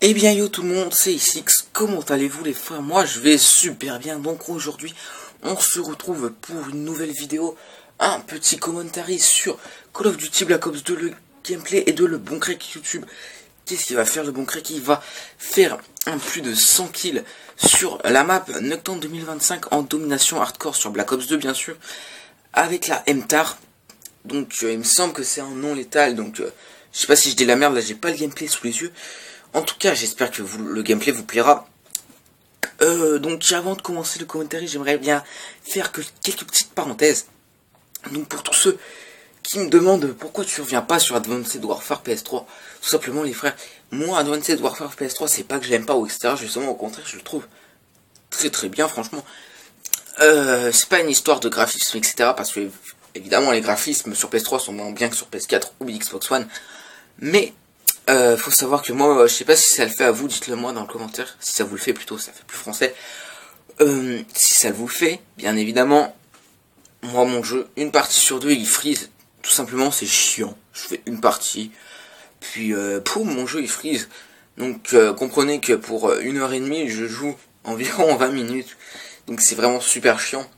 Eh bien yo tout le monde, c'est Isix, comment allez-vous les frères? Moi je vais super bien, donc aujourd'hui on se retrouve pour une nouvelle vidéo, un petit commentary sur Call of Duty Black Ops 2, le gameplay et le bon crack YouTube. Qu'est-ce qu'il va faire le bon crack? Il va faire un plus de 100 kills sur la map Nocturne 2025 en domination hardcore sur Black Ops 2 bien sûr, avec la MTAR. Donc il me semble que c'est un non létal, donc je sais pas si je dis la merde, là j'ai pas le gameplay sous les yeux. En tout cas, j'espère que le gameplay vous plaira. Donc avant de commencer le commentaire, j'aimerais bien faire quelques petites parenthèses. Donc pour tous ceux qui me demandent pourquoi tu reviens pas sur Advanced Warfare PS3, tout simplement les frères, moi Advanced Warfare PS3 c'est pas que je l'aime pas ou etc. Justement au contraire je le trouve très très bien franchement. C'est pas une histoire de graphisme etc. Parce que évidemment les graphismes sur PS3 sont moins bien que sur PS4 ou Xbox One. Mais faut savoir que moi, je sais pas si ça le fait à vous, dites-le moi dans le commentaire, si ça vous le fait plutôt, ça fait plus français. Si ça vous fait, bien évidemment, moi mon jeu, une partie sur deux il freeze, tout simplement c'est chiant. Je fais une partie, puis poum, mon jeu il freeze. Donc comprenez que pour 1h30 je joue environ 20 minutes, donc c'est vraiment super chiant.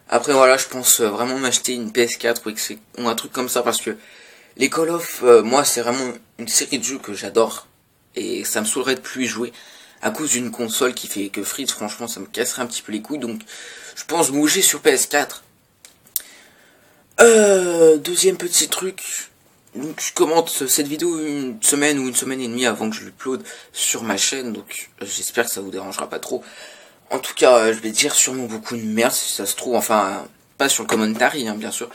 Après voilà, je pense vraiment m'acheter une PS4 ou un truc comme ça parce que les Call of, moi c'est vraiment une série de jeux que j'adore et ça me saoulerait de plus y jouer à cause d'une console qui fait que freeze, franchement ça me casserait un petit peu les couilles, donc je pense bouger sur PS4. Deuxième petit truc, donc je commente cette vidéo une semaine ou une semaine et demie avant que je l'upload sur ma chaîne, donc j'espère que ça vous dérangera pas trop. En tout cas, je vais dire sûrement beaucoup de merde si ça se trouve, enfin pas sur le commentary hein, bien sûr,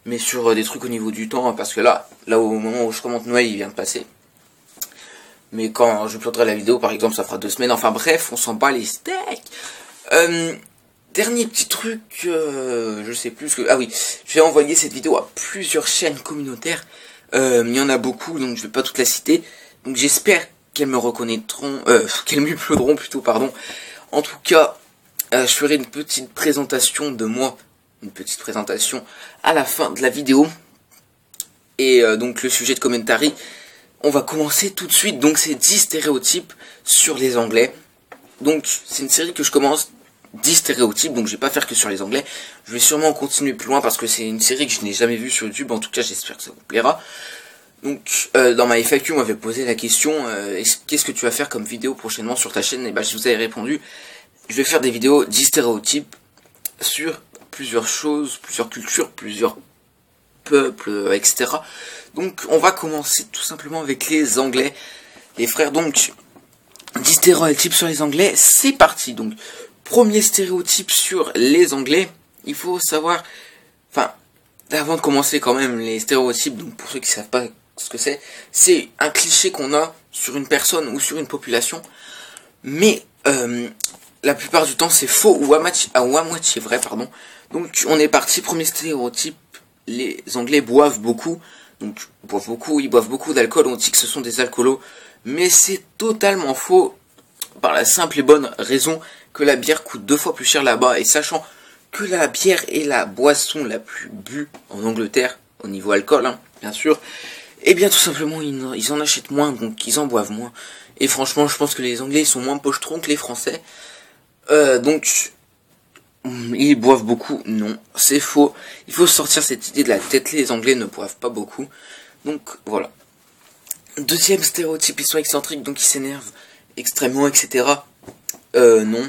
mais sur des trucs au niveau du temps, parce que là au moment où je commente Noël il vient de passer. Mais quand je uploaderai la vidéo par exemple ça fera 2 semaines, enfin bref on s'en bat les steaks. Dernier petit truc, je sais plus que... Ah oui, je vais envoyer cette vidéo à plusieurs chaînes communautaires, il y en a beaucoup donc je vais pas toutes la citer, donc j'espère qu'elles me reconnaîtront, qu'elles m'uploaderont plutôt pardon. En tout cas, je ferai une petite présentation de moi, une petite présentation à la fin de la vidéo. Et donc le sujet de commentary, on va commencer tout de suite. Donc c'est 10 stéréotypes sur les Anglais. Donc c'est une série que je commence, 10 stéréotypes, donc je vais pas faire que sur les Anglais. Je vais sûrement continuer plus loin parce que c'est une série que je n'ai jamais vue sur YouTube. En tout cas j'espère que ça vous plaira. Donc dans ma FAQ on m'avait posé la question, qu'est-ce que tu vas faire comme vidéo prochainement sur ta chaîne? Et bah je vous avais répondu, je vais faire des vidéos 10 stéréotypes sur plusieurs choses, plusieurs cultures, plusieurs peuples, etc. Donc on va commencer tout simplement avec les Anglais, les frères. Donc 10 stéréotypes sur les Anglais, c'est parti. Donc premier stéréotype sur les Anglais, il faut savoir, enfin avant de commencer quand même les stéréotypes, donc pour ceux qui savent pas ce que c'est un cliché qu'on a sur une personne ou sur une population, mais la plupart du temps c'est faux ou à moitié vrai pardon. Donc on est parti, premier stéréotype, les Anglais boivent beaucoup. Donc ils boivent beaucoup d'alcool, on dit que ce sont des alcoolos, mais c'est totalement faux, par la simple et bonne raison que la bière coûte 2 fois plus cher là-bas, et sachant que la bière est la boisson la plus bue en Angleterre, au niveau alcool, hein, bien sûr, et bien tout simplement ils en achètent moins, donc ils en boivent moins, et franchement je pense que les Anglais sont moins pochetrons que les Français, donc ils boivent beaucoup, non, c'est faux. Il faut sortir cette idée de la tête, les Anglais ne boivent pas beaucoup. Donc voilà. Deuxième stéréotype, ils sont excentriques, donc ils s'énervent extrêmement, etc. Non,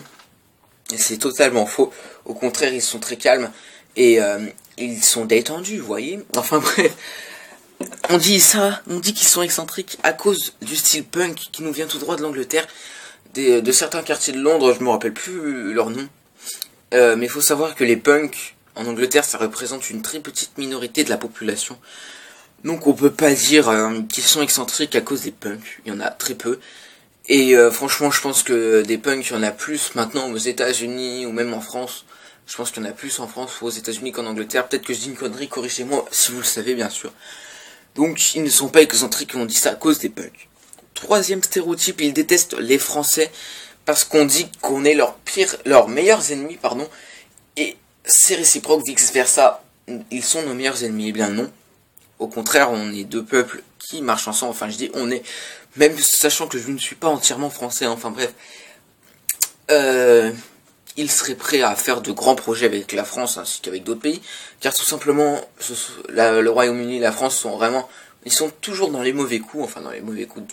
c'est totalement faux. Au contraire, ils sont très calmes et ils sont détendus, vous voyez. Enfin bref, on dit qu'ils sont excentriques à cause du style punk qui nous vient tout droit de l'Angleterre, de certains quartiers de Londres, je me rappelle plus leur nom. Mais il faut savoir que les punks en Angleterre ça représente une très petite minorité de la population, donc on peut pas dire qu'ils sont excentriques à cause des punks, il y en a très peu, et franchement je pense que des punks il y en a plus maintenant aux États-Unis ou même en France. Je pense qu'il y en a plus en France ou aux États-Unis qu'en Angleterre, peut-être que je dis une connerie, corrigez-moi si vous le savez bien sûr. Donc ils ne sont pas excentriques, on dit ça à cause des punks. Troisième stéréotype, ils détestent les Français parce qu'on dit qu'on est leurs meilleurs ennemis, pardon, et c'est réciproque, vice versa, ils sont nos meilleurs ennemis. Eh bien non, au contraire, on est deux peuples qui marchent ensemble, enfin je dis on est, même sachant que je ne suis pas entièrement français, enfin bref, il serait prêt à faire de grands projets avec la France ainsi qu'avec d'autres pays, car tout simplement, le Royaume-Uni et la France sont vraiment, ils sont toujours dans les mauvais coups, enfin dans les mauvais coups,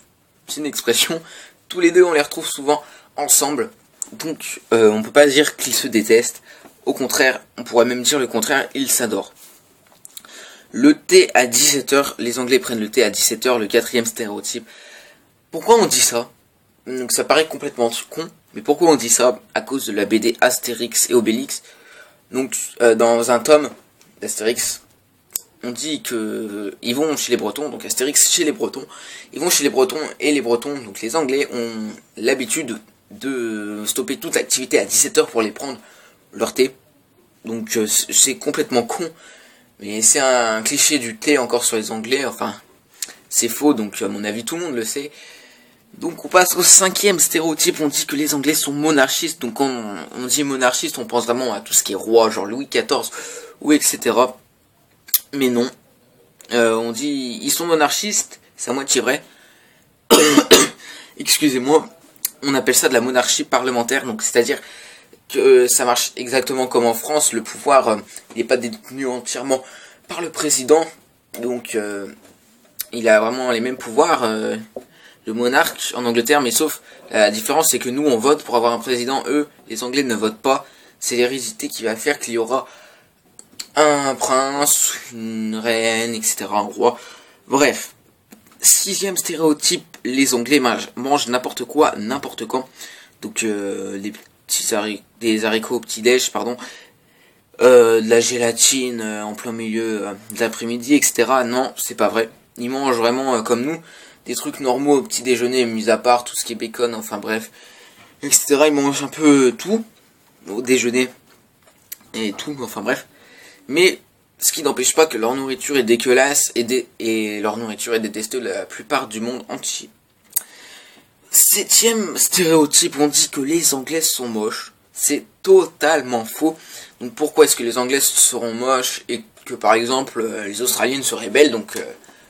c'est une expression, tous les deux on les retrouve souvent ensemble, donc on peut pas dire qu'ils se détestent, au contraire, on pourrait même dire le contraire, ils s'adorent. Le thé à 17h, les Anglais prennent le thé à 17h, le quatrième stéréotype. Pourquoi on dit ça? Donc ça paraît complètement con, mais pourquoi on dit ça? À cause de la BD Astérix et Obélix. Donc dans un tome d'Astérix, on dit que ils vont chez les Bretons, donc Astérix chez les Bretons, ils vont chez les Bretons, et les Bretons, donc les Anglais, ont l'habitude de stopper toute activité à 17h pour les prendre leur thé. Donc c'est complètement con, mais c'est un cliché du thé encore sur les Anglais, enfin c'est faux, donc à mon avis tout le monde le sait. Donc on passe au cinquième stéréotype, on dit que les Anglais sont monarchistes, donc quand on dit monarchiste, on pense vraiment à tout ce qui est roi, genre Louis XIV, ou etc. Mais non, on dit ils sont monarchistes, c'est à moitié vrai. Excusez-moi, on appelle ça de la monarchie parlementaire, donc c'est-à-dire que ça marche exactement comme en France, le pouvoir il n'est pas détenu entièrement par le président, donc il a vraiment les mêmes pouvoirs, le monarque en Angleterre, mais sauf la différence c'est que nous on vote pour avoir un président, eux les Anglais ne votent pas, c'est l'hérédité qui va faire qu'il y aura un prince, une reine, etc., un roi, bref. Sixième stéréotype, les Anglais mangent n'importe quoi, n'importe quand, donc des haricots au petit-déj, pardon, de la gélatine en plein milieu de l'après-midi, etc. Non, c'est pas vrai. Ils mangent vraiment comme nous, des trucs normaux au petit déjeuner, mis à part tout ce qui est bacon, enfin bref, etc. Ils mangent un peu tout au déjeuner et tout, enfin bref. Mais ce qui n'empêche pas que leur nourriture est dégueulasse et leur nourriture est détestée la plupart du monde entier. Septième stéréotype, on dit que les Anglais sont moches. C'est totalement faux. Donc pourquoi est-ce que les Anglais seront moches et que par exemple les Australiennes seraient belles? Donc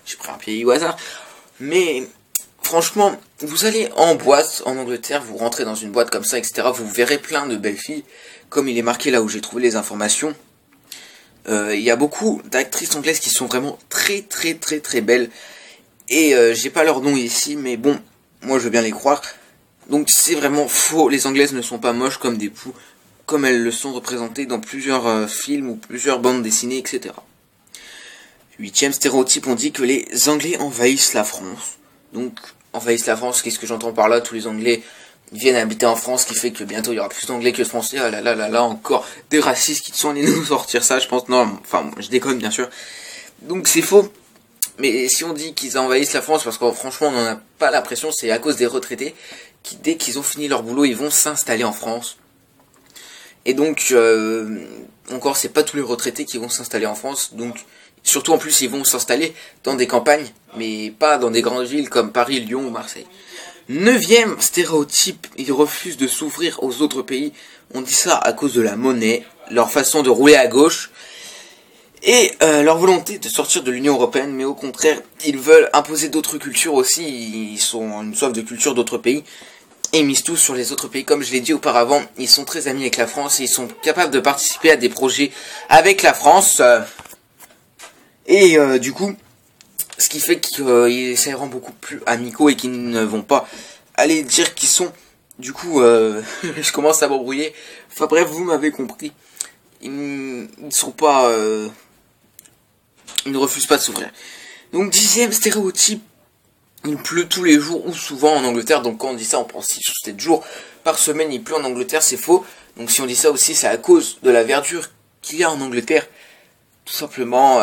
j'ai pris un pays au hasard. Mais franchement, vous allez en boîte en Angleterre, vous rentrez dans une boîte comme ça, etc. Vous verrez plein de belles filles. Comme il est marqué là où j'ai trouvé les informations. Il y a beaucoup d'actrices anglaises qui sont vraiment très très très très belles. Et j'ai pas leur nom ici, mais bon, moi je veux bien les croire. Donc c'est vraiment faux, les Anglaises ne sont pas moches comme des poux, comme elles le sont représentées dans plusieurs films ou plusieurs bandes dessinées, etc. Huitième stéréotype, on dit que les Anglais envahissent la France. Donc envahissent la France, qu'est-ce que j'entends par là? Tous les Anglais viennent habiter en France, qui fait que bientôt il y aura plus d'Anglais que de Français. Ah là là là là, encore des racistes qui sont allés nous sortir ça, je pense. Non, enfin je déconne bien sûr. Donc c'est faux. Mais si on dit qu'ils envahissent la France, parce que franchement on n'en a pas l'impression, c'est à cause des retraités qui dès qu'ils ont fini leur boulot, ils vont s'installer en France. Et donc encore c'est pas tous les retraités qui vont s'installer en France, donc surtout en plus ils vont s'installer dans des campagnes, mais pas dans des grandes villes comme Paris, Lyon ou Marseille. Neuvième stéréotype, ils refusent de s'ouvrir aux autres pays. On dit ça à cause de la monnaie, leur façon de rouler à gauche, et leur volonté de sortir de l'Union Européenne, mais au contraire, ils veulent imposer d'autres cultures aussi, ils ont une soif de culture d'autres pays, et ils misent tout sur les autres pays. Comme je l'ai dit auparavant, ils sont très amis avec la France, et ils sont capables de participer à des projets avec la France, et du coup, ce qui fait qu'ils seront beaucoup plus amicaux et qu'ils ne vont pas aller dire qu'ils sont, du coup, je commence à m'embrouiller, enfin bref, vous m'avez compris, ils ne sont pas... Ils ne refusent pas de s'ouvrir. Donc dixième stéréotype, il pleut tous les jours ou souvent en Angleterre. Donc quand on dit ça, on pense 6 ou 7 jours par semaine il pleut en Angleterre, c'est faux. Donc si on dit ça aussi, c'est à cause de la verdure qu'il y a en Angleterre. Tout simplement,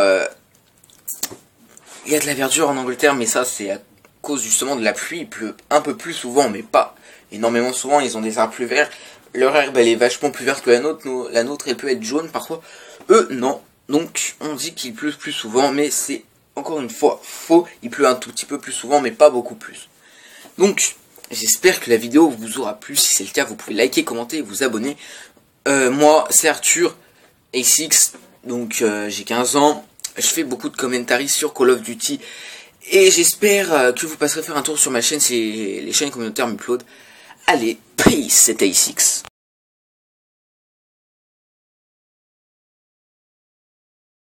il y a de la verdure en Angleterre, mais ça c'est à cause justement de la pluie. Il pleut un peu plus souvent, mais pas énormément souvent. Ils ont des arbres plus verts. Leur herbe elle est vachement plus verte que la nôtre. La nôtre elle peut être jaune parfois. Eux non. Donc on dit qu'il pleut plus souvent, mais c'est encore une fois faux. Il pleut un tout petit peu plus souvent, mais pas beaucoup plus. Donc j'espère que la vidéo vous aura plu. Si c'est le cas, vous pouvez liker, commenter et vous abonner. Moi c'est Arthur ASIX, donc j'ai 15 ans. Je fais beaucoup de commentaires sur Call of Duty Et j'espère que vous passerez faire un tour sur ma chaîne si les chaînes communautaires m'uploadent. Allez, peace, c'était A6.